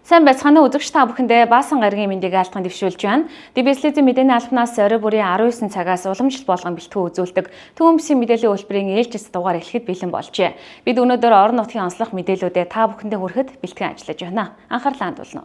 Сайн байцгаана уу үзэгч та бүхэндээ Баасан гарагийн мэндийг айлтган дэвшүүлж байна. ДБС-ийн мэдээний албанаас орой бүрийн 19 цагаас уламжлал болгон бэлтгэн үзүүлдэг Төмөмсгийн мэдээллийн үйлчбэрийн ээлжис дугаар эхлэхэд бэлэн болжээ. Бид өнөөдөр орон нутгийн онцлог мэдээллүүдэд та бүхэндээ хүрэхэд бэлтгэн ажиллаж байна. Анхаарлаа хандуулна.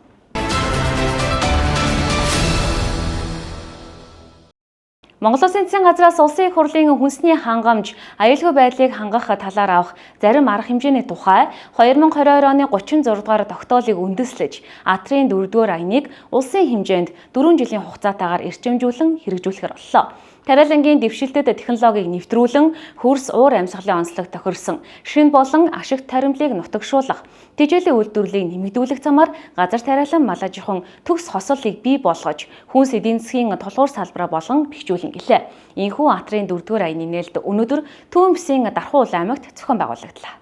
Монгол Улсын засгийн газраас улсын их хурлын хүнсний хангамж, аюулгүй байдлыг хангах талаар авах зарим арга хэмжээний тухай 2022 оны 36 дугаар тогтоолыг үндэслэж, Атрын 4-р аяныг улсын хэмжээнд 4 жилийн хугацаатаагаар эрчимжүүлэн хэрэгжүүлэхээр боллоо. Тариалангийн дэвшилтэд технологиг нэвтрүүлэн хөрс уур амьсгалын онцлог тохирсон, шин болон ашигт таримлыг нутагшуулах, тэжээлийн үйлдвэрлэлийг нэмэгдүүлэх замаар газар тариалан малажихан төгс хослолыг бий болгож, хүнс эдийн засгийн толгуур салбараа болгон бэхжүүлэн гэлээ. Ийхүү Атрын 4-р аяны нээлт өнөөдөр Төмөмсгийн Дархуул аймагт зохион байгуулагдлаа.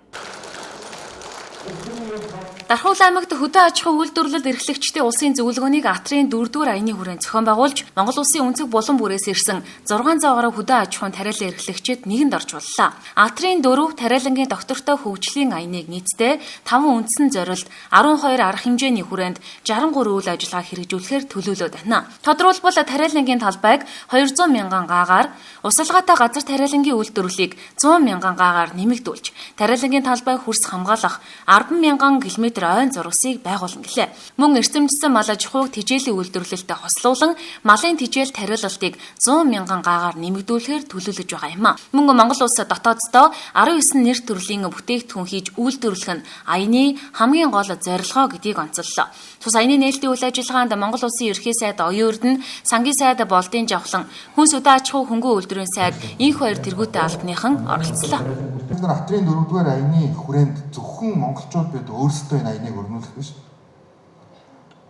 Дархуул аймагт хөдөө аж ахуй үйлдвэрлэлд эрхлэгчдийн улсын зөвлөгөөнийг Атрын 4-р аяны хүрээнд зохион байгуулж, Монгол Улсын өнцөг булан бүрээс ирсэн 600 гаруй хөдөө аж ахуйн тариалан эрхлэгчид нэгэнд орж боллоо. Атрын 4 тариалангийн доктортой хөгжлийн аяныг нийтдээ 5 үндсэн зорилт 12 арга хэмжээний хүрээнд 63 үйл ажиллагаа хэрэгжүүлэхээр төлөвлөд байна. Тодорхойлбол тариалангийн талбайг 200 мянган гаагаар, усалгаатай газар тариалангийн үйлдвэрлэлийг 100 мянган гаагаар нэмэгдүүлж, тариалангийн талбайг хөрс хамгаалах 10 мянган км ойн зургасыг байгуулна гэлээ. Мөн эрчимжсэн мал аж ахуйг тэжээлийн үйлдвэрлэлтэд хослуулан малын тэжээл тариалалтыг 100 мянган гаагаар нэмэгдүүлэхээр төлөвлөж байгаа юм. Мөн Монгол улс дотооддоо 19 нэр төрлийн бүтээгдэхүүн хийж үйлдвэрлэх нь аяны хамгийн гол зорилгоо гэдгийг онцоллоо. Тус аяны нээлтийн үйл ажиллагаанд Монгол Улсын ерхий сайд Оюун Эрдэнэ, сангийн сайд Болдын Жавхлан, хүнс хөдөө аж ахуй хөнгөн үйлдвэрийн сайд энх хоёр тэргүүтэй албаныхан оролцлоо. Бид нар Атрын 4-р аяны хүрээнд зөвхөн монголчууд бид өөрсдөө энэ аяныг өрнүүлэх биш.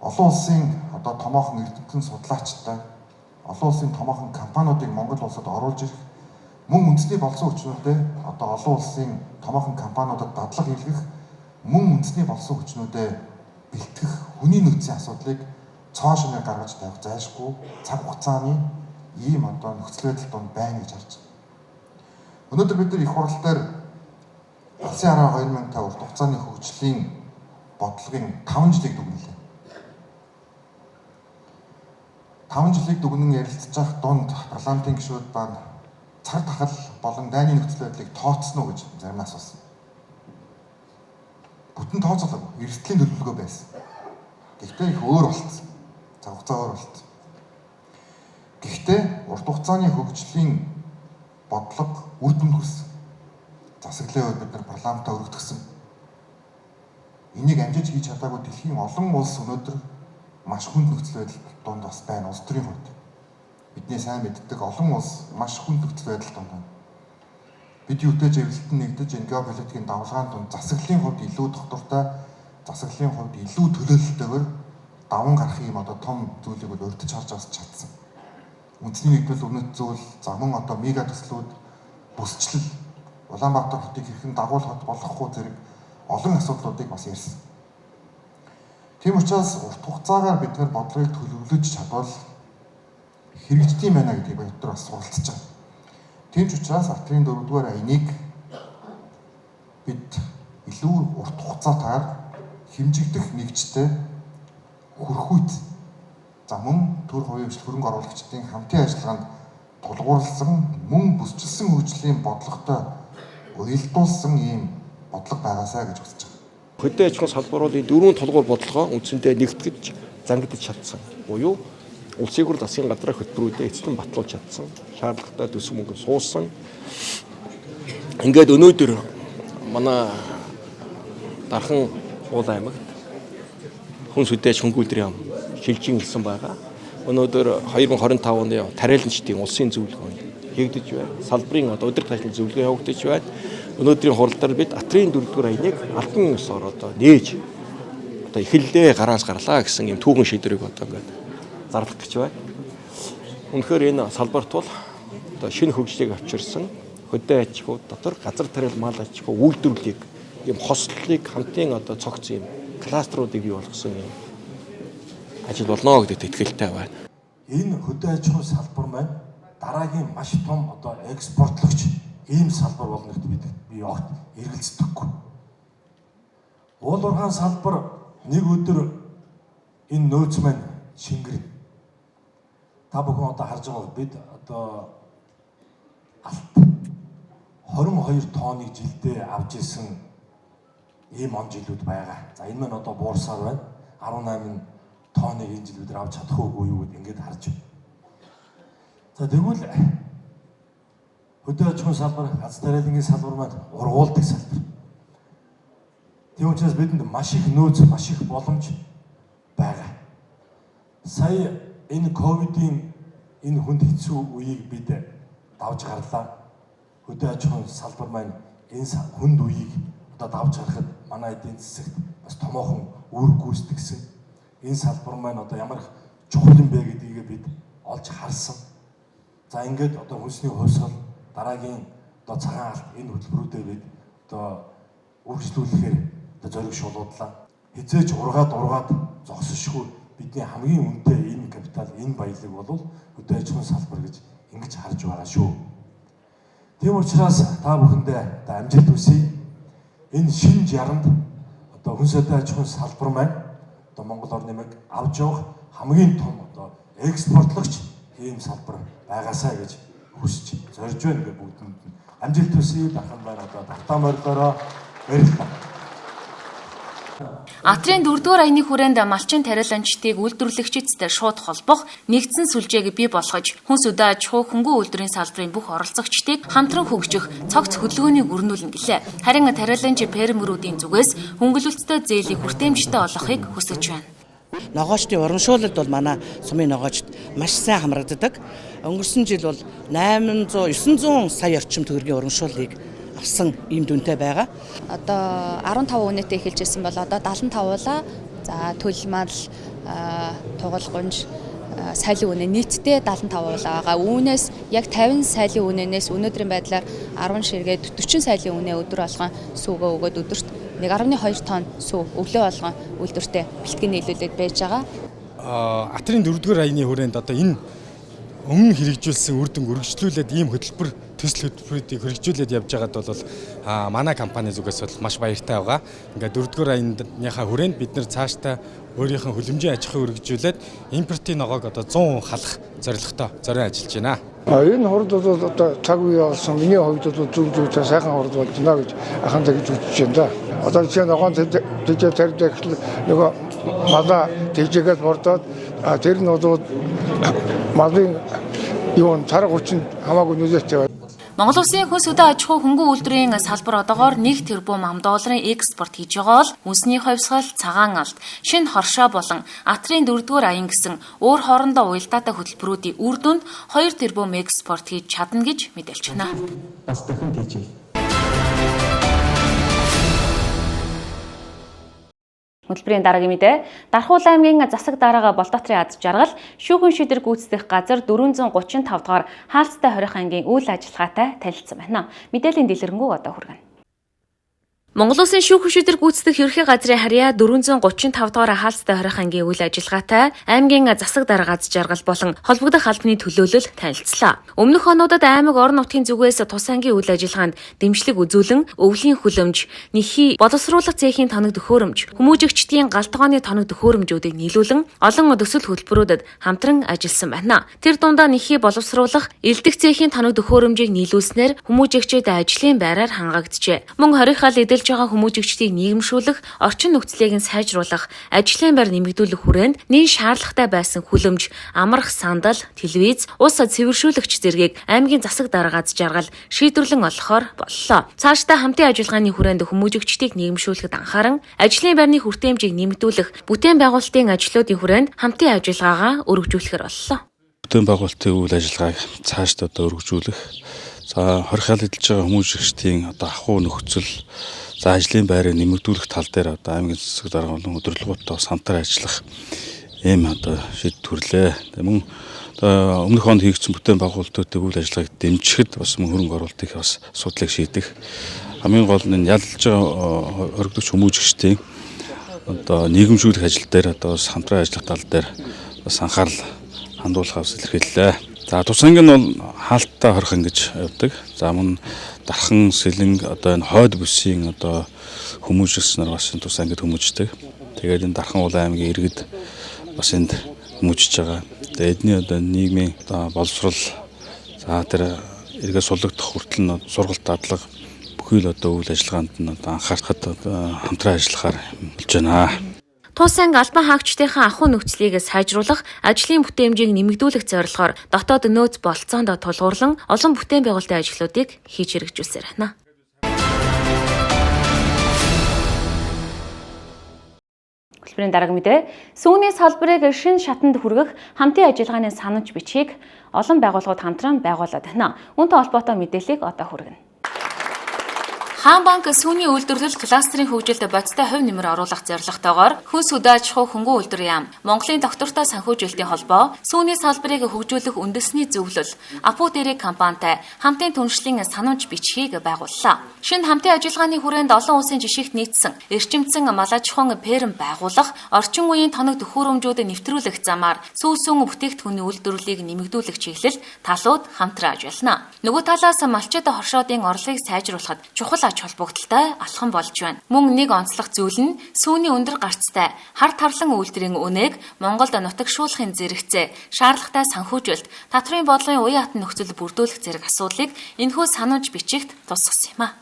Олон улсын томоохон эрдэмтэн судлаачтай, олон улсын томоохон компаниудыг Монгол улсад оруулж ирэх, мөн үндэсний болсон хүчнүүдэд олон улсын томоохон компаниудад дадлага хийлгэх, мөн үндэсний болсон хүчнүүдэд бэлтгэх хүний нөөцийн асуудлыг цоо шинээр гаргаж тавих зайлшгүй цаг хугацааны ийм нөхцөл байдал донд байна гэж харж байна. Өнөөдөр бид нар их хурал дээр Улсын хараа 2005 урт хугацааны хөгжлийн бодлогын 5 жилийг дүгнэлээ. 5 жилийг дүгнэн ярилцж байгаа донд парламентын гишүүд ба цаг тахал болон дайны нөхцөл байдлыг тооцсон уу гэж зарим асуусан. Бүтэн тооцоолоогүй, эрсдлийн төлөвлөгөө байсан. Гэхдээ их өөр болцсон. Цаг хугацаа өөр болцсон. Гэхдээ урт хугацааны хөгжлийн бодлого үр дүнд хүрсэн. Засаглалын үед бид нар парламентаа өргөдгсөн. Энийг амжиж хийж чадаагүй дэлхийн олон улс өнөөдөр маш хүнд нөхцөл байдал донд бас байна. Улс төрийн хувьд бидний сайн мэддэг олон улс маш хүнд нөхцөл байдал донд байна. Бид юутэй живэлтэн нэгдэж энэ геополитикийн давлгаанд донд засаглалын хувьд илүү доктортой, засаглалын хувьд илүү төлөөлөлтөөр даван гарах юм том зүйлийг урьдчилж харж бас чадсан. Үндэсний нэгдвэл үнэт зүйл, за мөн мега төслүүд, бүсчлэл, Улаанбаатар хотыг хэрхэн дагуул хот болгохгүй зэрэг олон асуудлуудыг бас ярьсан. Тийм учраас урт хугацаагаар бид нар бодлогыг төлөвлөж чадвал хэрэгждэг юм байна гэдгийг бид нар бас суралцж байгаа. Тийм ч учраас Атрын 4-р аяныг бид илүү урт хугацаатаар хэмжигдэх нэгжтэй хүрэх үед за мөн төр хувийн хвшил хөрөнгө оруулагчдын хамтын ажиллагаанд тулгуурласан мөн бүсчилсэн хөгжлийн бодлоготой уялдуулсан ийм бодлого байгаасаа гэж үзэж байгаа. Хөдөө аж ахуйн салбаруудын 4 тулгуур бодлогоо үндсэндээ нэгтгэж зангидж чадсан. Буюу улсын хурлын засгийн газрын хөтөлбөрүүдэд эцэстэн батлуулж чадсан. Шаардлагатай төсөв мөнгө суусан. Ингээд өнөөдөр манай Дархан уул аймагт хүнс хөдөө аж ахуйн үйлдвэрийн шилжин хэлсэн байгаа. Өнөөдөр 2025 оны тариаланчдын улсын зөвлөгөө хийгдэж байна. Салбарын удирдах ажлын зөвлөгөө явагдаж байна. Өнөөдрийн хуралдаар бид Атрын 4-р аяныг албан ёсоор нээж эхэллээ гараас гарлаа гэсэн юм түүхэн шийдвэрийг ингээд зарлах гэж байна. Үнэхээр энэ салбарт бол шинэ хөгжлийг авчирсан хөдөө аж ахуй дотор газар тариал мал аж ахуй үйлдвэрлэлийг ийм хослолыг хамтын цогц ийм кластеруудыг бий болгосон юм ажил болно гэдэгт итгэлтэй байна. Энэ хөдөө аж ахуй салбар маань дараагийн маш том экспортлогч ийм салбар болно гэдэгт бид огт эргэлздэггүй. Уул уурхайн салбар нэг өдөр энэ нөөц маань шингэр. Та бүхэн одоо харж байгаа бид одоо алт 22 тонныг жилдээ авч исэн ийм он жилүүд байгаа. За энэ маань одоо буурсаар байна. 18 тонныг энэ жил бид авч чадах уугүй юу гэд ингээд харж байна. За тэгвэл хөдөө аж ахуйн салбар, аз тариалангийн салбар маань ургуулдаг салбар. Тийм учраас бидэнд маш их нөөц, маш их боломж байгаа. Сая энэ ковидын энэ хүнд хэцүү үеийг бид давж гарлаа. Хөдөө аж ахуйн салбар маань энэ хүнд үеийг одоо давж гарахад манай эдийн засагт бас томоохон үр гүйцэтгсэн. Энэ салбар маань одоо ямар их чухал юм бэ гэдгийг бид олж харсан. За ингээд одоо хүнсний хувьсгал дараагийн одоо цагаан алт энэ хөтөлбөрүүдэд бид одоо үргэлжлүүлэхээр одоо зориг шуулуудлаа. Хизээж ургаад зогсошгүй бидний хамгийн үнэтэй энэ капитал, энэ баялаг бол хөдөө аж ахуйн салбар гэж ингэж харж байгаа шүү. Тийм учраас та бүхэндээ одоо амжилт хүсье. Энэ шинэ жаранд одоо хүнс хөдөө аж ахуйн салбар маань одоо Монгол орны нэмэг авч явах хамгийн том одоо экспортлогч ийм салбар байгаасаа гэж хүсэж зорж байна гэх бүгдэнд амжилт хүсье. Дахин байна одоо тавтаа морилороо баярлалаа. Атрын 4-р аяны хүрээнд малчин тариаламжтыг үйлдвэрлэгчидтэй шууд холбох нэгдсэн сүлжээг бий болгож хүнс хөдөө аж ахуй хөнгөн үйлдвэрийн салбарын бүх оролцогчдыг хамтран хөгжих цогц хөдөлгөөнийг өрнүүлнэ гэлээ. Харин тариаламж фермерүүдийн зүгээс хөнгөлөлттэй зээлийг хүртээмжтэй олгохыг хүсэж байна. Ногоочдын урамшуулалд бол манай сумын ногоочд маш сайн хамрагддаг. Өнгөрсөн жил бол 900 сая орчим төгрөгийн урамшууллыг авсан ийм дүнтэй байгаа. Одоо 15 үнэтэй эхэлж ирсэн бол одоо 75-уулаа. За төлмал, тугалгунж, сайлын үнэ нийтдээ 75-уулаа байгаа. Үүнээс яг 50 сайлын үнэнээс өнөөдрийн байдлаар 10 ширгээд 40 сайлын үнэ өдөр болгон сүүгөө өгөөд өдөрт 1.2 тонн сүү өглөө болгон үйлдвэртээ бэлтгэн нийлүүлээд байж байгаа. Атрын 4-р аяны хүрээнд одоо энэ өмнө хэрэгжүүлсэн үр дүнг үргэлжлүүлээд ийм хөтөлбөр төсөл хөтөлбөрүүдийг хэрэгжүүлээд явж байгаад бол манай компани зүгээс бол маш баяртай байгаа. Ингээд 4-р аяныхаа хүрээнд бид нэр цаашдаа өөрийнхөө хөлөмжийн аж ахуйг үргэлжлүүлээд импортын ногоог одоо 100% халах зорилготой зорион ажиллаж байна. Энэ хурд бол одоо цаг үе болсон. Миний хувьд бол зөв сайхан хурд болж байна гэж ахандаа гэж үзэж байна да. Одоо чинь ногоон тэжээ тарьдаг нөгөө малаа тэжээгээс бордоод тэр нь бол малын юу царга хүчин хамаагүй нөлөөтэй байна. Монгол Улсын хүнс хөдөө аж ахуй хөнгөн үйлдвэрийн салбар одоогоор 1 тэрбум $, экспорт хийж байгаа бол хүнсний хувьсгал, цагаан алт, шинэ хоршоо болон Атрын 4-р аян гэсэн өөр хоорондоо уялдаатай хөтөлбөрүүдийн үр дүнд 2 тэрбум экспорт хийж чадна гэж мэдээлж байна. Бас дахин тийжээ. Хөтөлбөрийн дараагийн мэдээ. Дархуул аймгийн засаг дарга Болдотрын ад жаргал шүүхэн шийдвэр гүйцэтгэх газар 435 дугаар хаалцтай хорих ангийн үйл ажиллагаатай танилцсан байна. Мэдээллийн дэлгэрэнгүй одоо хүргэнэ. Монгол Улсын шүүхэн шийдвэр гүйцэтгэх ерхий газрын харьяа 435 дугаар хаалцтай хорих ангийн үйл ажиллагаатай аймгийн засаг дарга ад жаргал болон холбогдох албаны төлөөлөл танилцлаа. Өмнөх онуудад аймаг орон нутгийн зүгээс тус ангийн үйл ажиллагаанд дэмжлэг үзүүлэн өвлийн хүлэмж, нэхий боловсруулах цехийн тоног төхөөрөмж, хүмүүжигчдийн галтгооны тоног төхөөрөмжүүдийг нийлүүлэн олон төсөл хөтөлбөрүүдэд хамтран ажилласан байна. Тэр дундаа нэхий боловсруулах, элдэх цехийн тоног төхөөрөмжийг нийлүүлснээр хүмүүжигчид ажлын байраар хангагджээ. Мөн хорихал эдэлж байгаа хүмүүжигчдийг нийгэмшүүлэх, орчин нөхцөлийг нь сайжруулах, ажлын байр нэмэгдүүлэх хүрээнд нэн шаардлагатай байсан хүлэмж, амрах сандал, телевиз, ус цэвэршүүлэгч зэргийг аймгийн засаг дарга ад жаргал шийдвэрлэн олохоор боллоо. Цаашдаа хамтын ажиллагааны хүрээнд хүмүүжигчдийг нийгэмшүүлэхэд анхааран ажлын байрны хүртээмжийг нэмэгдүүлэх, бүтээн байгуулалтын ажлуудын хүрээнд хамтын ажиллагаагаа өргөжүүлэхээр боллоо. Бүтээн байгуулалтын үйл ажиллагааг цаашдаа өргөжүүлэх, за хорихал эдэлж байгаа хүмүүжигчдийн одоо ахуй нөхцөл, за ажлын байрыг нэмэгдүүлэх тал дээр одоо аймгийн засаг дарга болон удирдлагуудтай бас хамтар ажиллах ийм одоо шийдвэр төрлөө. Мөн өмнөх онд хийгдсэн бүтээн байгуулалтуудын үйл ажиллагааг дэмжихэд бас мөн хөрөнгө оруулалт их бас асуудлыг шийдэх. Хамгийн гол нь ялж байгаа хоригдогч хүмүүжигчдийн одоо нийгэмшүүлэх ажил дээр одоо бас хамтран ажиллах тал дээр бас анхаарал хандуулахаа илэрхийллээ. За тус анги нь бол хаалттай хорхон гэж явдаг. За мөн дархан сэлэнг одоо энэ хойд бүсийн одоо хүмүүжлс нар бас тус ангид хүмүүждэг. Тэгээд энэ Дархан улаан аймгийн иргэд бас энд хүмүүжиж байгаа. Тэгээд эдний одоо нийгмийн одоо боловсрол за тэр эргээ суллагдах хүртэл нь сургалт дадлага бүхий л одоо үйл ажиллагаанд нь одоо анхаарахад хамтран ажиллахаар болж байна. Тус анги албан хаагчдынхаа ахуй нөхцөлийг сайжруулах, ажлын бүтээмжийг нэмэгдүүлэх зорилгоор дотоод нөөц болцоонд тулгуурлан олон бүтээн байгуулалтын ажлуудыг хийж хэрэгжүүлсээр байна. Хөтөлбөрийн дараагийн мэдээ сүүний салбарыг шин шатанд хүргэх хамтын ажиллагааны санамж бичгийг олон байгууллагууд хамтран байгуулад байна. Үүнтэй холбоотой мэдээллийг одоо хүргэнэ. Хаан банк сүүний үйлдвэрлэл кластерын хөгжилд бодиттой хувь нэмэр оруулах зорилготойгоор хүнс хөдөө аж ахуй хөнгөн үйлдвэр яам, Монголын доктортой санхүүжилтийн холбоо, сүүний салбарыг хөгжүүлэх үндэсний зөвлөл, Апу дээрээ компанитай хамтын түншлэлийн санамж бичгийг байгууллаа. Шинэ хамтын ажиллагааны хүрээнд олон улсын жишгт нийцсэн эрчимцэн мал аж ахуйн ферм байгуулах, орчин үеийн тоног төхөөрөмжүүд нэвтрүүлэх замаар сүүсүүн бүтээгдэхүүний үйлдвэрлэлийг нэмэгдүүлэх чиглэл талууд хамтран ажиллана. Нөгөө талаас малчид хоршоодын орлогыг сайжруулахад чухал ач холбогдолтой алхам болж байна. Мөн нэг онцлог зүйл нь сүүний өндөр гарцтай хар тарлан үйлдвэрийн үнээг Монголд нутагшуулахын зэрэгцээ, шаардлагатай санхүүжилт, татврын бодлогын уян хатан нөхцөл бүрдүүлэх зэрэг асуудлыг энэхүү санамж бичихт тусгасан юм а.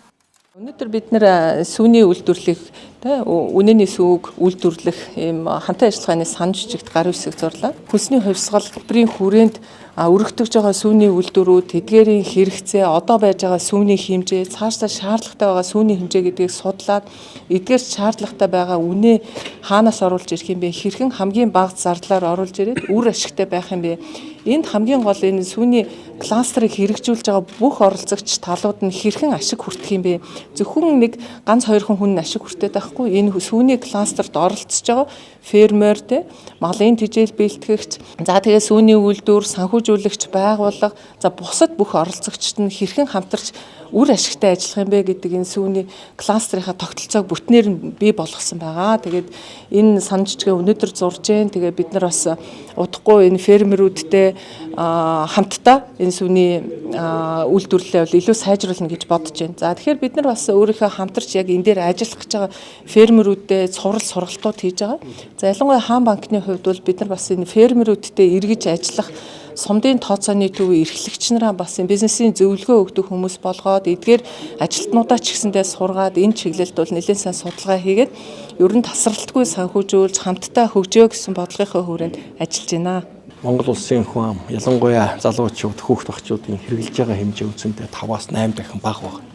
Өнөөдөр бид нэр сүүний үйлдвэрлэх үнэний сүүг үйлдвэрлэх ийм хамтын ажиллагааны санамж бичигт гар үсэг зурлаа. Хүнсний хувьсгал хөтөлбөрийн хүрээнд өргөтгөж байгаа сүүний үйлдвэрүүд, тэдгээрийн хэрэгцээ, одоо байж байгаа сүүний хэмжээ, цаашдаа шаардлагатай байгаа сүүний хэмжээ гэдгийг судлаад эдгээр шаардлагатай байгаа үнэ хаанаас оруулж ирэх юм бэ? Хэрхэн хамгийн бага зардлаар оруулж ирээд үр ашигтай байх юм бэ? Энд хамгийн гол энэ сүүний кластерыг хэрэгжүүлж байгаа бүх оролцогч талууд нь хэрхэн ашиг хүртэх юм бэ? Зөвхөн нэг ганц хоёрхан хүн ашиг хүртээд байхгүй. Энэ сүүний кластерт оролцож байгаа фермер малын тэжээл бэлтгэгч, за тэгээ сүүний үйлдвэр, санхүүжүүлэгч, байгууллага, за бусад бүх оролцогчид нь хэрхэн хамтарч үр ашигтай ажиллах юм бэ гэдэг энэ сүүний кластерынхаа тогтолцоог бүтнээр нь бий болгосон байгаа. Тэгээд энэ санамжчгээ өнөөдөр зурж जैन. Тэгээ бид нар бас удахгүй энэ фермерүүдтэй хамтдаа энэ сүүний үйлдвэрлэлээ бол илүү сайжруулна гэж бодож байна. За тэгэхээр бид нар бас өөрийнхөө хамтарч яг энэ дээр ажиллах гэж байгаа фермерүүдтэй цуврал сургалтууд хийж байгаа. За ялангуяа Хаан банкны хувьд бол бид нар бас энэ фермерүүдтэй эргэж ажиллах сумдын тооцооны төв эрхлэгч нараа бас бизнесийн зөвлөгөө өгдөг хүмүүс болгоод эдгээр ажилтнуудаа ч гэсэндээ сургаад энэ чиглэлд бол нэлээд сайн судалгаа хийгээд ер нь тасралтгүй санхүүжүүлж хамтдаа хөгжөө гэсэн бодлогынхоо хүрээнд ажиллаж байна. Монгол улсын хүн ам ялангуяа залуучууд, хүүхд багчуудын хэрэгжилж байгаа хэмжээ үндсэндээ 5-8 дахин бага байна.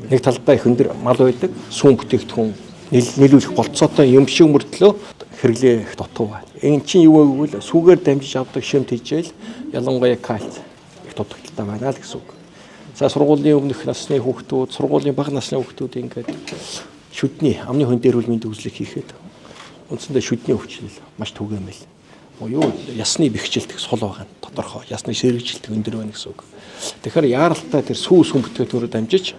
Нэг талдаа их өндөр мал байдаг, сүүн бүтээгдэхүүн нийлүүлэх болцоотой юм шиг мөртлөө хэрэглээ их дутуу байна. Энэ чинь юу вэ гэвэл сүүгээр дамжиж авдаг шимт хижээл ялангуяа кальц их дутагдaltaй байна л гэсэн үг. За сургуулийн өмнөх насны хүүхдүүд, сургуулийн бага насны хүүхдүүд ингээд шүдний амны хүн дээр үлмийн төгслийг хийхэд үндсэндээ шүдний өвчлөл маш түгээмэл. Юу ясны бэхжилт их сул байгаа нь тодорхой. Ясны сэргийлт өндөр байна гэсэн үг. Тэгэхээр яаралтай тэр сүүс хүн бүтээгдэхүүнээр дамжиж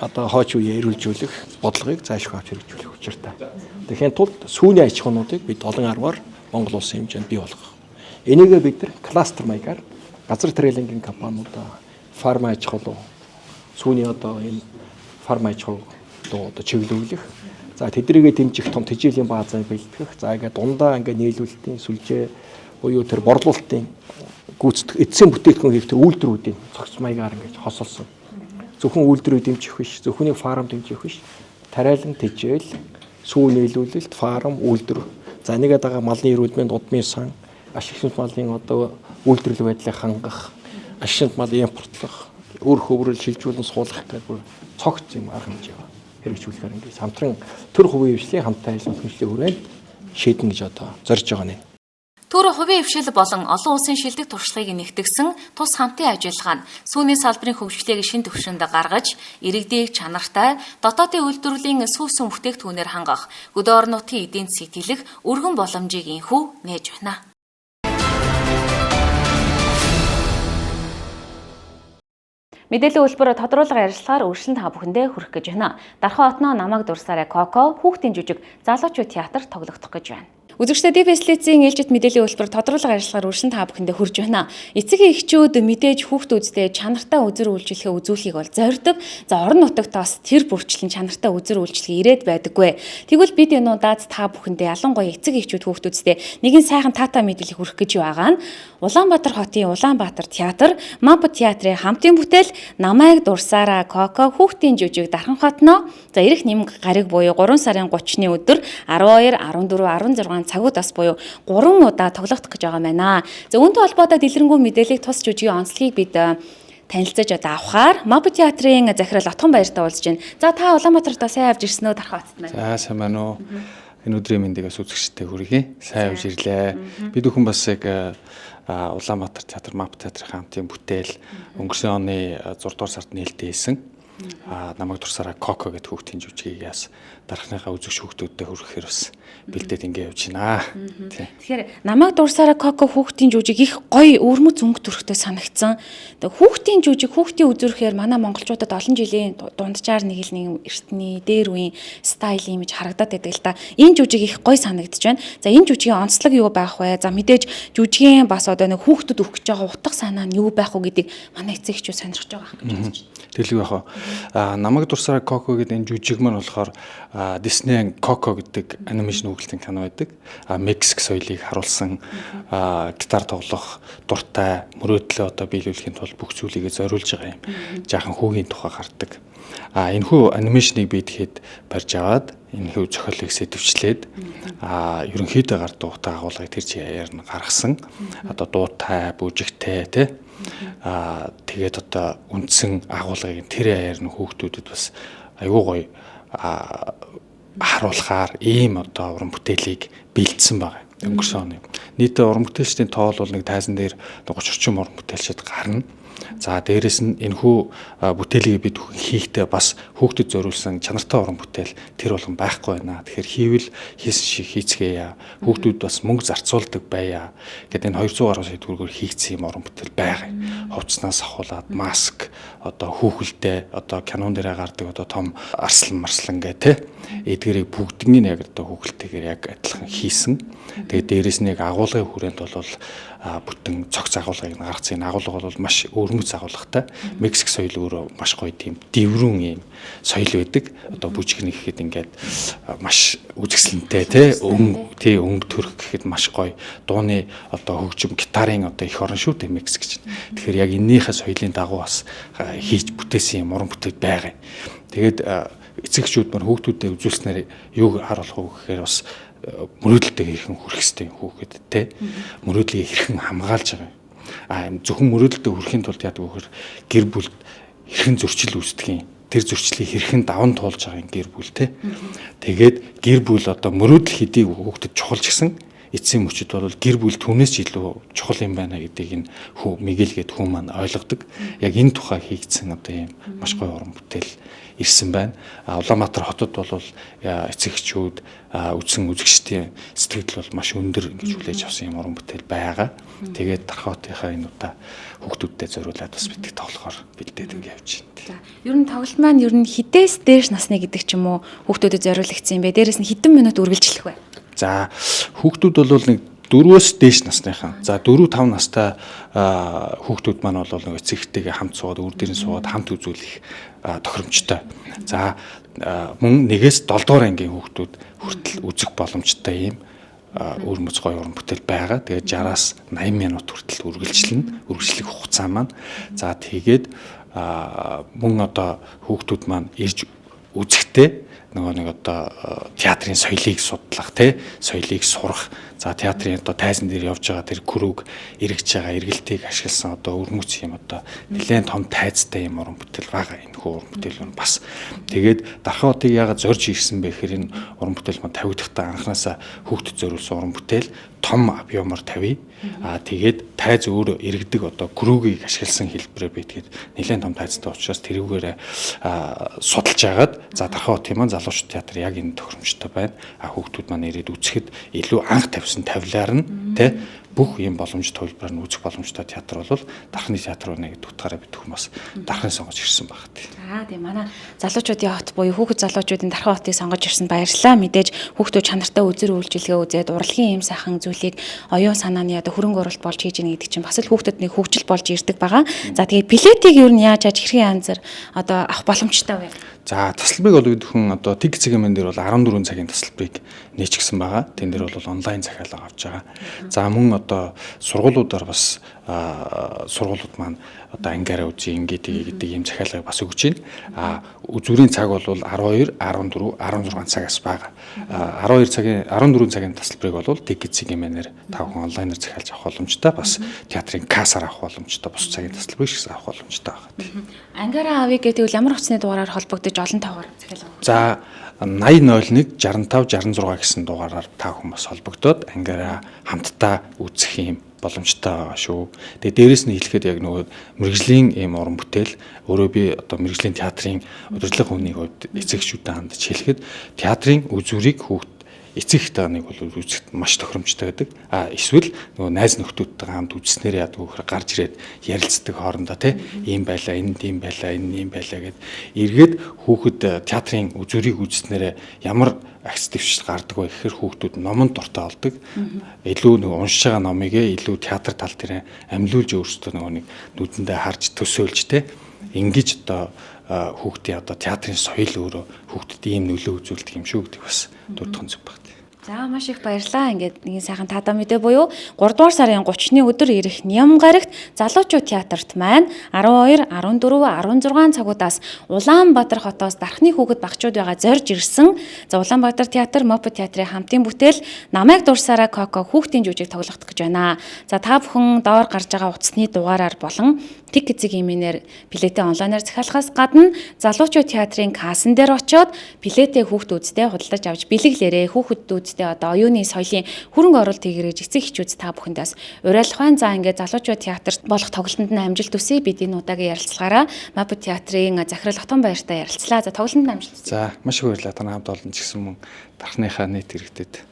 одоо хойч үе эрүүлжүүлэх бодлогыг зайлшгүй авч хэрэгжүүлэх учиртай. Тэгэхээр тулд сүүний аж ахуйнуудыг бид олон аргаар Монгол улсын хэмжээнд бий болгох. Энийгээ бид нар кластер маягаар газар тариалангийн компаниудаа фарма аж ахуй руу сүүний одоо энэ фарма аж ахуй руу одоо чиглүүлэх. За тэднийгээ дэмжих том тэжээлийн баазаа бэлтгэх. За ингээд дундаа ингээд нийлүүлэлтийн сүлжээ буюу тэр борлуулалтын гүйцэтгэх эцсийн бүтээгдэхүүн хийх тэр үйлдвэрүүдийн цогц маягаар ингээд хосолсон. Зөвхөн үйлдвэрийг дэмжих биш, зөвхөн фарм дэмжих биш. Тариалан тэжээл, сүүн нийлүүлэлт, фарм, үйлдвэр. За нэгэд байгаа малын эрүүлмийн дудмын сан, ашигт малын одоо үйлдвэрлэл байдлыг хангах, ашигт мал импортлох, өөр хөврөл шилжүүлэн суулгах гэдэг цогц юм арга хэмжээ байна. Хэрэгжүүлэхээр ингээд хамтран төр хувийн хвшлийн хамтаа ажиллах хэмжээний хүрээнд шийдэн гэж одоо зорж байгаа нь. Төр хувийн хвшил болон олон улсын шилдэг туршлагыг нэгтгэсэн тус хамтын ажиллагаа нь сүүний салбарын хөгжлийг шин түвшинд гаргаж, иргэдийг чанартай дотоодын үйлдвэрлэлийн сүүсүн бүтээгдэхүүнээр хангах, хөдөө орон нутгийн эдийн засгийг тэлэх өргөн боломжийг инхүү нээж байна. Мэдээллийн үйлбэр тодруулга ярилцлагаар өршөлт та бүхэндээ хүрэх гэж байна. Дархан хотноо намайг дурсаарай Коко хүүхдийн жүжиг залуучууд театр тоглогдох гэж байна. Үзэгчдээ DBS-ийн ээлжит мэдээллийн хөтөлбөр тодруулах ажиллагаар үргэлжлэн та бүхэндээ хүрж байна. Эцэг эхчүүд мэдээж хүүхдүүдтэй чанартай үзэр үйлчлэгээ үзүүлэхийг бол зорддог. За орон нутагтаас тэр бүрчлэн чанартай үзэр үйлчлэгээ ирээд байдаггүй. Тэгвэл бид энэ удаад та бүхэндээ ялангуяа эцэг эхчүүд хүүхдүүдтэй нэгэн сайхан таатай мэдээлэл хүргэх гэж байгаа нь Улаанбаатар хотын Улаанбаатар театр, Маппет театрын хамтын бүтээл Намайг дурсаараа Коко хүүхдийн жүжиг Дархан хотноо. За ирэх нэмэг гариг буюу 3 сарын 30-ны өдөр 12, 14, 16 цагуудаас буюу 3 удаа тоглох гэж байгаа байна. За үүнтэй холбоотой дэлгэрэнгүй мэдээллийг тус жүжигийн онцлогийг бид танилцаж авахаар Маппет театрын захирал Отгон баяртай уулзж байна. За та Улаанбаатартаа сайн авч ирсэн үү Дархан хотод? За сайн байна уу. Энэ өдрийн мэндийг бас үзэгчтэй хүргэе. Сайн авч ирлээ. Бид бүхэн бас яг Улаанбаатар театр, Маппет театрын хамтын бүтээл өнгөрсөн оны 6 дугаар сард нээлттэй хийсэн. Намайг дурсаараа Коко гэдэг хүүхдийн жүжигийг яас дарахныхаа үзэгч хүүхдүүдтэй хүргэхээр бас бэлдээд ингэ явж байна. Тэгэхээр Намайг дурсаараа Коко хүүхдийн жүжиг их гоё өрмөц өнгө төрхтэй санагдсан. Хүүхдийн жүжиг хүүхдийн үзүүрхээр манай монголчуудад олон жилийн дунджаар нэг эртний дээр үеийн стайл имиж харагдаад байдаг л да. Энэ жүжиг их гоё санагдаж байна. За энэ жүжигийн онцлог юу байх вэ? За мэдээж жүжигийн бас одоо нэг хүүхдэд өгөх гэж байгаа утга санаа нь юу байх вэ гэдгийг манай эцэг эхчүүд сонирхож байгаа гэж бодож байна. Тэлгүй яах вэ? Намайг дурсаараа Коко гэдэг энэ жүжиг маань болохоор Disney Coco гэдэг анимашн хүүхэлдэйн кино байдаг. Мексик соёлыг харуулсан гитар тоглох, дуртай, мөрөөдлөө одоо биелүүлэхийн тулд бүх зүйлийгээ зориулж байгаа юм. Жаахан хүүгийн тухай гардаг. Энэхүү анимашныг би тэгэхэд барьж аваад энэхүү зохиолыг сэтвчлээд ерөнхийдөө гардаг утга агуулгыг тэр чигээр нь гаргасан. Одоо дуутай, бүжигтэй тий. Тэгээд одоо үндсэн агуулгыг тэр аяар нь хүүхдүүдэд бас аюу гоё харуулахаар ийм одоо уран бүтээлийг бэлдсэн байгаа. Өнгөрсөн оны. Нийтдээ уран бүтээлчдийн тоол бол нэг тайзан дээр 30 орчим уран бүтээлчд гарна. За дээрэс нь энэхүү бүтээлийг бид хийхдээ бас хүүхдэд зориулсан чанартай уран бүтээл тэр болгон байхгүй байна. Тэгэхээр хийвэл хийсэн шиг хийцгээе. Хүүхдүүд бас мөнгө зарцуулдаг байя. Гэт энэ 200 гаруй сэдвүүгээр хийгдсэн юм уран бүтээл байгаа. Хувцснаас ахуулаад маск, одоо хүүхэлдээ, одоо кинон дээрээ гардаг одоо том арслан гэ тэ. Эдгэрийг бүгднийг яг одоо хүүхэлтэйгээр яг адилхан хийсэн. Тэгээд дээрэс нь яг агуулгын хүрээнд бол бүтэн цогц агуулгыг гаргацсан. Агуулга бол маш өрмөц агуулгатай. Мексик соёл өөрөө маш гоё тийм дэврүүн юм соёл байдаг. Одоо бүжигний гэхэд ингээд маш үзэсгэлэнтэй тий өнгө төрх гэхэд маш гоё. Дууны одоо хөгжим гитарын одоо эх орон шүү дээ Мексикч. Тэгэхээр яг энэнийхээ соёлын дагуу бас хийж бүтээсэн юм уран бүтээл байгаа. Тэгээд эцэгчүүд маань хүүхдүүдэд үзүүлснээр юу харуулах вэ гэхээр бас мөрөөдөлтэй хэрхэн хүрэх ёстой хүүхэд те мөрөөдлийг хэрхэн хамгаалж байгаа юм. Зөвхөн мөрөөдөлтэй хүрэхийн тулд яадаг вэ гэхээр гэр бүл хэрхэн зөрчил үүсдэг юм. Тэр зөрчлийг хэрхэн даван туулж байгаа юм гэр бүл те. Тэгээд гэр бүл одоо мөрөөдөл хэдий хүүхдэд чухал ч гэсэн эцсийн мөчид бол гэр бүл түүнээс ч илүү чухал юм байна гэдгийг энэ Мигэл гэдэг хүн маань ойлгодог. Яг энэ тухай хийгдсэн одоо юм маш гоё уран бүтээл ирсэн байна. Улаанбаатар хотод бол эцэгчүүд үзсэн үзэгчдийн сэтгэл бол маш өндөр ингэж хүлээж авсан юм уран бүтээл байгаа. Тэгээд Дархаотынхаа энэ удаа хүүхдүүдтэй зориулаад бас бид тоглохоор бэлдээд ингэ явж байна. Ер нь тоглолт маань ер нь хідээс дээш насны гэдэг ч юм уу хүүхдүүдэд зориулагдсан юм бэ? Дээрээс нь хэдэн минут үргэлжлэх вэ? За хүүхдүүд бол нэг 4-өөс дээш насныхан. За 4-5 настай хүүхдүүд маань бол нэг эцэгтэйгээ хамт суугаад өөр дээрээ суугаад хамт үзүүлэх тохиромжтой. За мөн 1-ээс 7 дугаар ангийн хүүхдүүд хүртэл үзэх боломжтой юм өрмөц гоё уран бүтээл байгаа. Тэгээд 60-аас 80 минут хүртэл үргэлжлэнэ. Үргэлжлэх хугацаа маань. За тэгээд мөн одоо хүүхдүүд маань ирж үзэхдээ нэг одоо театрын соёлыг судлах тий соёлыг сурах. За театрын одоо тайзан дээр явж байгаа тэр күрүүг эргэж байгаа эргэлтийг ашигласан одоо өрмөц юм одоо нэлээд том тайзтай юм уран бүтээл байгаа. Энэ хүү уран бүтээл нь бас тэгээд Дархаотыг яагаад зорж ирсэн бэ гэхээр энэ уран бүтээл маань тавигдахдаа анханасаа хүүхдэд зориулсан уран бүтээл том объемор тавья. Тэгээд тайз өөр эргэдэг одоо күрүүгийг ашигласан хэлбэрээр би тэгээд нэлээд том тайзтай учраас тэрүүгээрээ судалж агаад за Дархаотын маань залуучууд театр яг энэ тохиромжтой байна. Хүүхдүүд маань ирээд үзэхэд илүү анх тавьсан тавилаар нь тэ бүх юм боломж төвлөрөөр нь үзэх боломжтой театр бол Дархны театр байна гэдэг утгаараа бид хүмүүс бас Дархны сонгож ирсэн баг тий. За тийм манай залуучуудын хот буюу хүүхэд залуучуудын Дархан хотыг сонгож ирсэн баярлалаа. Мэдээж хүүхдүүд чанартай үзэр үйлчилгээ үзээд урлагийн юм сайхан зүйлийг оюун санааны одоо хөрөнгө оруулалт болж хийж ийн гэдэг чинь бас л хүүхдүүдний хөгжил болж ирдэг байгаа. За тэгээ билетийг юу нь яаж хэрхэн янзар одоо авах боломжтой вэ? За тасалбарыг бол бид хүн одоо тэг цэгийн дээр бол 14 цагийн тасалбарыг нээчихсэн байгаа. Тэн дээр бол онлайн захиалга авч байгаа. За мөн одоо сургуулиудаар бас сургуулиуд маань одоо ангиараа үзье ингээд гэдэг ийм захиалгыг бас өгч байна. Үзүүрийн цаг бол 12, 14, 16 цагаас байгаа. 14 цагийн тасалбарыг бол тэг цэгийн мэнээр тав хүн онлайнаар захиалж авах боломжтой. Бас театрын кассаар авах боломжтой. Бус цагийн тасалбарыг шиг авах боломжтой байгаа. Ангиараа авъя гэдэг нь ямар утасны дугаараар холбогдож олон тавгаар захиалга. За 8001 65 66 гэсэн дугаараар та хүмүүс холбогдоод ангиараа хамтдаа үзэх юм боломжтой байгаа шүү. Тэгээ дээрэс нь хэлэхэд яг нөгөө мэрэгжлийн ийм уран бүтээл өөрөө би одоо мэрэгжлийн театрын удирдлага хүнийг хувьд эцэгчүүдэд хандж хэлэхэд театрын үзүүрийг хүүхд эцэг тааныг бол үзэхэд маш тохиромжтой байдаг. Эсвэл нөгөө найз нөхдүүдтэйгээ хамт үзснээр яадаг вөхөр гарч ирээд ярилцдаг хоорондоо тий ийм байлаа, энд ийм байлаа, энэ ийм байлаа гэд эргээд хүүхэд театрын үзүүрийг үзснээр ямар акц дэвшил гардаг вэ гэхээр хүүхдүүд номонд дуртай болдог. Илүү нөгөө уншиж байгаа номыг илүү театр тал дээр амьлуулж өөрсдөө нөгөө нэг нүдэндээ харж төсөөлж тий ингэж одоо хүүхдийн одоо театрын соёл өөрөө хүүхдэд ийм нөлөө үзүүлдэг юм шүү гэдэг бас дурдхан зүг багт. За маш их баярлалаа. Ингээд нэг сайхан таадаа мэдээ буюу 3 дугаар сарын 30-ны өдөр ирэх Нямгарагт залуучууд театрт маань 12, 14, 16 цагуудаас Улаанбаатар хотоос Дархны хүүхэд багчууд байгаа зорж ирсэн. За Улаанбаатар театр, Мопед театрын хамтын бүтээл Намайг дурсараа Коко хүүхдийн жүжиг тоглохдох гэж байна. За та бүхэн доор гарч байгаа утасны дугаараар болон Тик эцэг имэнээр билетээ онлайнаар захиалахаас гадна залуучууд театрын кассан дээр очиод билетээ хүүхдүүдтэй худалдаж авч бэлэглээрээ хүүхдүүдтэй одоо оюуны соёлын хөрөнгө оруулалт хийгэрэж эцэг эхчүүд та бүхэндээс уриалах байна. За ингээд залуучууд театрт болох тоглолтод нь амжилт хүсье. Бид энэ удаагийн ярилцлагаараа Мопед театрын захирал Отон баяртай ярилцлаа. За тоглолтод амжилт хүсье. За маш их баярлалаа. Та хамт олон ч гэсэн мөн Дархныхаа нийт иргэдэд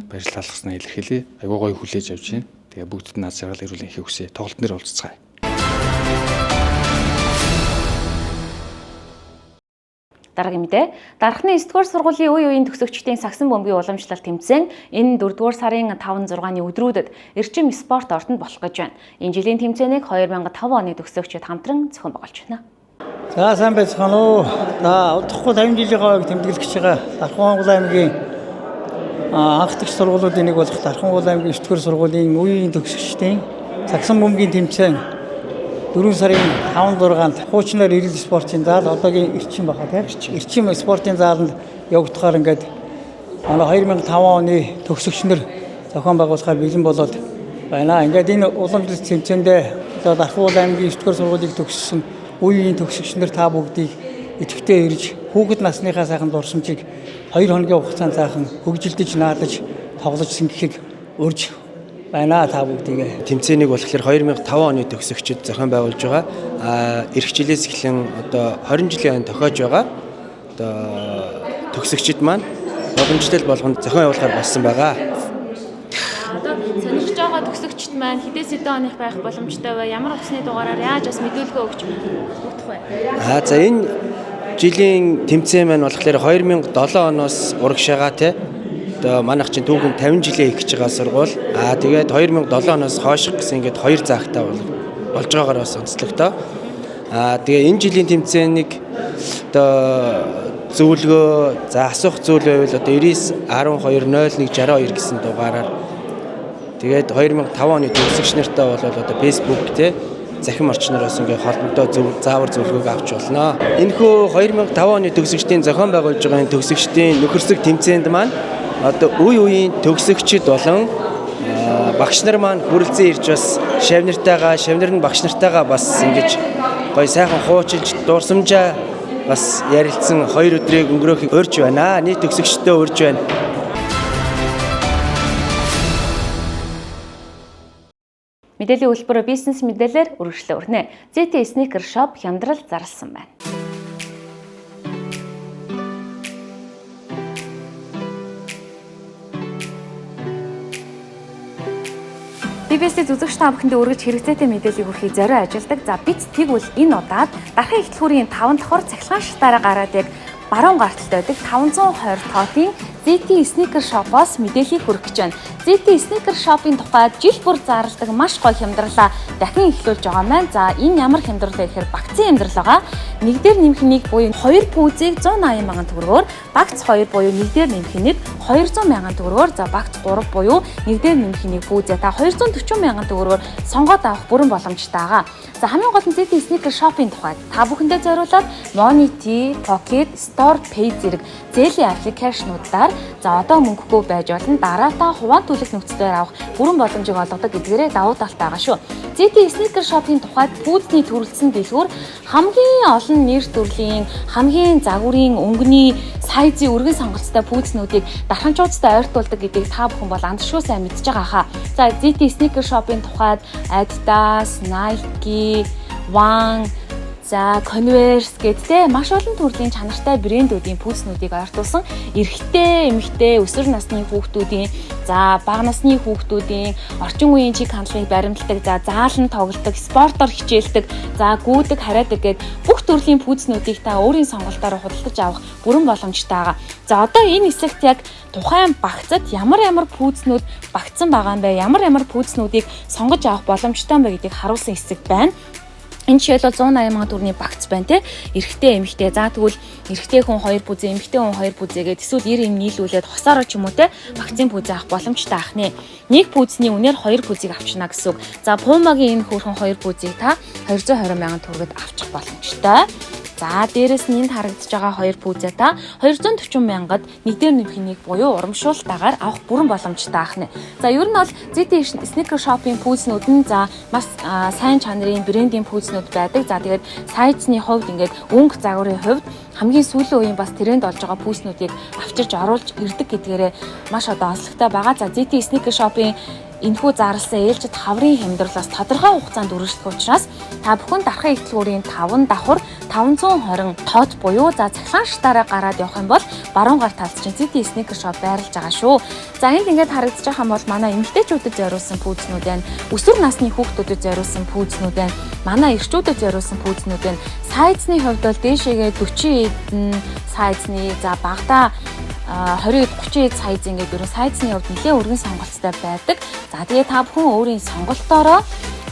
баярлалгснаа илэрхийлье. Айгуу гоё хүлээж авч байна. Тэгээ бүгдд наад жаргал ирүүлэн хийх хүсье. Тоглолт нэр уулзцгаая. Дараагийн мэдээ. Дархны 9-р сургуулийн үе үеийн төгсөгчдийн сагсан бөмбөгийн уламжлалт тэмцээн энэ 4-р сарын 5-6-ны өдрүүдэд эрчим спорт ортонд болох гэж байна. Энэ жилийн тэмцээнийг 2005 оны төгсөгчид хамтран зохион байгуулж байна. За сайн байцгаана уу. За удахгүй 50 жилийн хойг тэмдэглэж байгаа Дархан Монгол аймгийн анх дэх сургуулиудын нэг болох Дархан Монгол аймгийн 9-р сургуулийн үеийн төгсөгчдийн сагсан бөмбөгийн тэмцээн 4 сарын 5-6-нд хуучнаар ирэл спортын заал одоогийн эрчим баха тийм эрчим спортын зааланд явагдахаар ингээд манай 2005 оны төгсөгчнөр зохион байгуулахаар бэлэн болоод байна. Ингээд энэ уламжлалт тэмцээндээ одоо Дархан Монгол аймгийн 9-р сургуулийг төгссөн үеийн төгсөгчнөр та бүгдийг идэвхтэй ирж хүүхэд насныхаа сайхан дурсамжийг 2 хоногийн хугацаанд сайхан хөгжилдөж наадаж тоглож сэнгэхийг урьж байна та бүгдийг. Тэмцээнийг болохоор 2005 оны төгсөгчид зохион байгуулж байгаа. Ирэх жилээс эхлэн одоо 20 жилийн тохиож байгаа. Одоо төгсөгчид маань боломжтой болгонд зохион явуулахаар болсон байгаа. Одоо сонирхож байгаа төгсөгчд маань хэдээс хэдэн оных байх боломжтой вэ? Ямар утасны дугаараар яаж бас мэдүүлгээ өгч өгөх вэ? За энэ жилийн тэмцээн маань болохоор 2007 оноос урагшаага тий. Одоо манайх чинь түүхэн 50 жилийн их гэж байгаа сургууль. Тэгээд 2007 оноос хойш гэсэн ингээд 2 заагтаа болж байгаагаар бас онцлогтой. Тэгээ энэ жилийн тэмцээнийг одоо зөвлөгөө за асуух зүйл байвал одоо 99120162 гэсэн дугаараар тэгээд 2005 оны төгсөгч нартай бол одоо Facebook тий захин орчнороос ингээд холбогдоо заавар зөвлөгөөг авч болно. Энэхүү 2005 оны төгсөгчдийн зохион байгуулж байгаа энэ төгсөгчдийн нөхөрсөг тэмцээнд маань одоо үе үеийн төгсөгчид болон багш нар маань хүрэлцэн ирж бас шавнартайгаа нь багш нартайгаа бас ингэж гоё сайхан хуучилж дурсамжаа бас ярилцсан 2 өдрийг өнгөрөөхийг урьж байна. Нийт төгсөгчдөө урьж байна. Мэдээллийн хөтөлбөрөөр бизнес мэдээлэлээр үргэлжлээ өрнө. ZT Sneaker Shop хямдрал зарласан байна. BBS үзэгч та бүхэндээ өргөж хэрэгцээтэй мэдээллийг өгөхийг зорио ажилладаг. За бид тэгвэл энэ удаад дархан эхлэлхүүрийн 5 давхар цахилгаан шатаараа гараад яг баруун гарталтай байдаг 520 тоотын ZT Sneaker Shop-оос мэдээллийг хүргэж гэж байна. ZT Sneaker Shop-ын тухайд жил бүр зарладаг маш гоё хямдралаа дахин эхлүүлж байгаа маань. За энэ ямар хямдрал вэ гэхээр багцын хямдрал байгаа. Нэг дээр нэмэх нэг буюу 2 пүүзийг 180 мянган төгрөгөөр, багц 2 буюу нэг дээр нэмэх нэг 200 мянган төгрөгөөр, за багц 3 буюу нэг дээр нэмэх нэг пүүзээ та 240 мянган төгрөгөөр сонгоод авах бүрэн боломжтой байгаа. За хамгийн гол нь ZT Sneaker Shop-ын тухайд та бүхэндээ зориулаад Money T, Pocket, Store Pay зэрэг зээлийн аппликейшнуудаар за одоо мөнгөгүй байж болно дараатаа хуваан төлөх нөхцлөөр авах бүрэн боломжийг олгодог гэдгээрээ давуу талтай байгаа шүү. ZT Sneaker Shop-ын тухайд пүүзний төрөлцсөн дэлгүүр хамгийн олон нэр төрлийн хамгийн загварын өнгөний сайзын өргөн сонголттой пүүзнүүдийг дарханчуудтай ойртуулдаг гэдгийг та бүхэн бол андашгүй сайн мэдж байгаа хаа. За ZT Sneaker Shop-ын тухайд Adidas, Nike, One, за Converse гэдтэй маш олон төрлийн чанартай брэндүүдийн пүүзнүүдийг ойртуулсан эрэгтэй, эмэгтэй, өсвөр насны хүүхдүүдийн, за бага насны хүүхдүүдийн орчин үеийн чиг хандлагыг баримталдаг, за заалан тоглодог, спортоор хичээлдэг, за гүйдэг, хараадаг гэд бүх төрлийн пүүзнүүдийг та өөрийн сонголтоор худалдаж авах бүрэн боломжтой байгаа. За одоо энэ хэсэгт яг тухайн багцад ямар пүүзнүүд багцсан байгаа юм бэ? Ямар пүүзнүүдийг сонгож авах боломжтой юм бэ гэдгийг харуулсан хэсэг байна. Энэ жишээл бол 180 мянган төгрөгийн багц байна те. Эрэгтэй, эмэгтэй. За тэгвэл эрэгтэй хүн 2 пүүзээ, эмэгтэй хүн 2 пүүзээгээд эсвэл 90 юм нийлүүлээд хосоороо ч юм уу те багцын пүүзээ авах боломжтой ах нэ. Нэг пүүзний үнээр 2 пүүзийг авчна гэсэн үг. За Puma-гийн энэ хөөрхөн 2 пүүзийг та 220 мянган төгрөгөд авчих боломжтой. За дээрэс нь энд харагдаж байгаа 2 пүүзээ та 240 мянгад нэг дээр нэмэх нэг буюу урамшуултаагаар авах бүрэн боломжтой ахна. За ер нь бол ZT Sneaker Shop-ын пүүзнүүд нь за маш сайн чанарын брендийн пүүзнүүд байдаг. За тэгээд сайзны хувьд ингээд өнгө загварын хувьд хамгийн сүүлийн үеийн бас тренд болж байгаа пүүснүүдийг авчирч оруулж ирдэг гэдгээрээ маш одоо онцлогтой байгаа. За ZT Sneaker Shop-ын энэхүү зарласан ээлжид хаврын хямдралаас тодорхой хугацаанд үргэлжлэх учраас та бүхэн дархан эхлэлгүүрийн 5 давхар 520 тоот буюу за цахилгаан шатаараа гараад явах юм бол баруун гар талд чинь ZT Sneaker Shop байрлаж байгаа шүү. За энд ингээд харагдаж байгаа юм бол манай эмэгтэйчүүдэд зориулсан пүүзнүүд байна. Өсвөр насны хүүхдүүдэд зориулсан пүүзнүүд байна. Манай эрчүүдэд зориулсан пүүзнүүд байна. Сайзны хувьд бол дээшээгээ 40 эдэн сайзны за багада 20-30 сайз ингээд ерөн сайзны хувьд нэлээд өргөн сонголттой байдаг. За тэгээ та бүхэн өөрийн сонголтоороо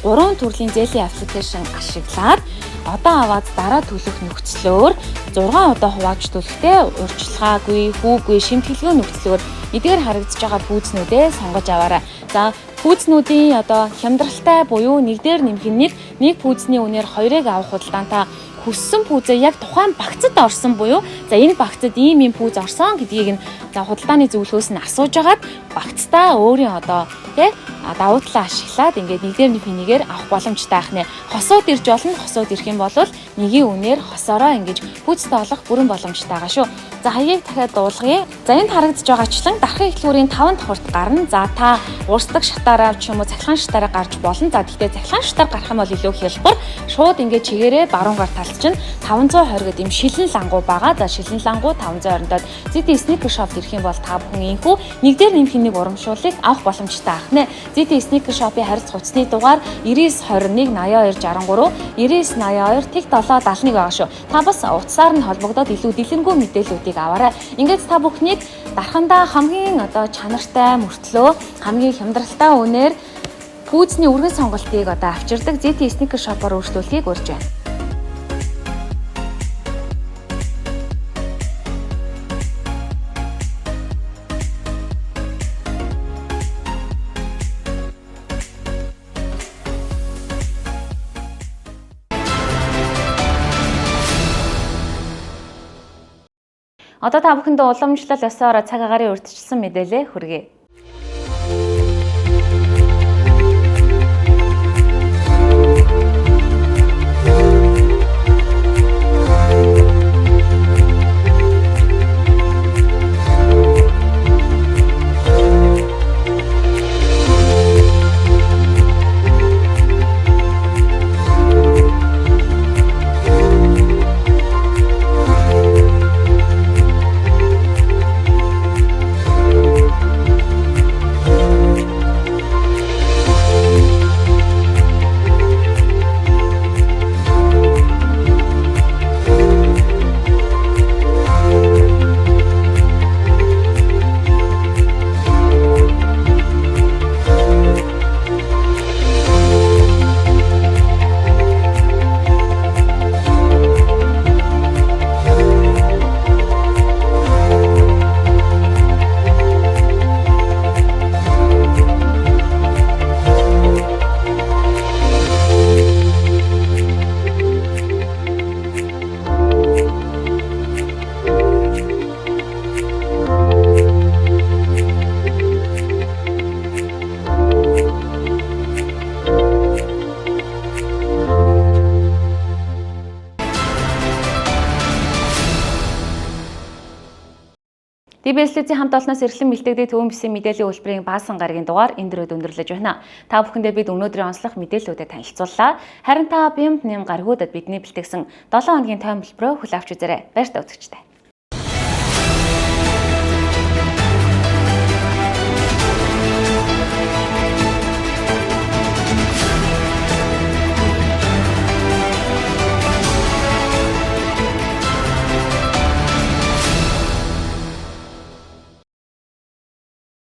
3 төрлийн зээлийн аппликейшн ашиглаад одоо аваад дараа төлөх нөхцлөөр 6 удаа хувааж төлөхтэй урьдчилгаагүй, хүүгүй, шимтгэлгүй нөхцлөөр эдгээр харагдаж байгаа пүүзнүүдээ сонгож аваарай. За пүүзнүүдийн одоо хямдралтай буюу нэг дээр нэмэх нэг пүүзний үнээр 2-ыг авах худалдаантай хүссэн пүүзээ яг тухайн багцад орсон буюу за энэ багцад ийм пүүз орсон гэдгийг нь за худалдааны зөвлөхөөс нь асууж агаад багцдаа өөрийн одоо тий давуу талаа ашиглаад ингээд нэг дээр нэгээр авах боломжтой ахнэ. Хосууд ирж болно. Хосууд ирэх юм бол нэгийн үнээр хосоороо ингэж пүүзтэй олох бүрэн боломжтой байгаа шүү. За хаягийг дахиад дуулгая. За энд харагдаж байгаачлан дархан эхлэлгүүрийн 5 давхарт гарна. За та урсдаг шатаараа ч юм уу цахилгаан шатаараа гарч болно. За гэхдээ цахилгаан шатаар гарах юм бол илүү хялбар. Шууд ингээд чигээрээ баруун гар талд чинь 520 гэдэг юм шилэн лангуу байгаа. За шилэн лангуу 520-дод ZT Sneaker Shop ирэх юм бол та бүхэн инхүү нэг дээр нэмэх нэг урамшуулыг авах боломжтой ахнэ. ZT Sneaker Shop-ийн харьц хуцсны дугаар 9921 82 63 9982 тэг 771 байгаа шүү. Та бас утсаар нь холбогдоод илүү дэлгэрэнгүй мэдээллүүдийг аваарай. Ингээд та бүхнийг дархандаа хамгийн одоо чанартай мөртлөө хамгийн хямдралтай үнээр пүүзний өргөн сонголтыг одоо авчирдаг ZT Sneaker Shop-оор өөрчлөлтийг урьж байна. Одоо та бүхэндээ уламжлал ёсоор цаг агарын урьдчилсан мэдээлэл хүргэе. ТБС-ийн хамт олноос эрхлэн бэлтгэдэг төвийн бэсийн мэдээллийн үйлчбэрийн баасан гарагийн дугаар энэ дөрөв өндөрлөж байна. Та бүхэндээ бид өнөөдрийн онцлог мэдээллүүдэд танилцууллаа. Харин та бямд нэм гаргуудад бидний бэлтгэсэн 7 хоногийн тойм хэлбэрөө хүлээн авч үзээрэй. Баяр та үзэгчдээ.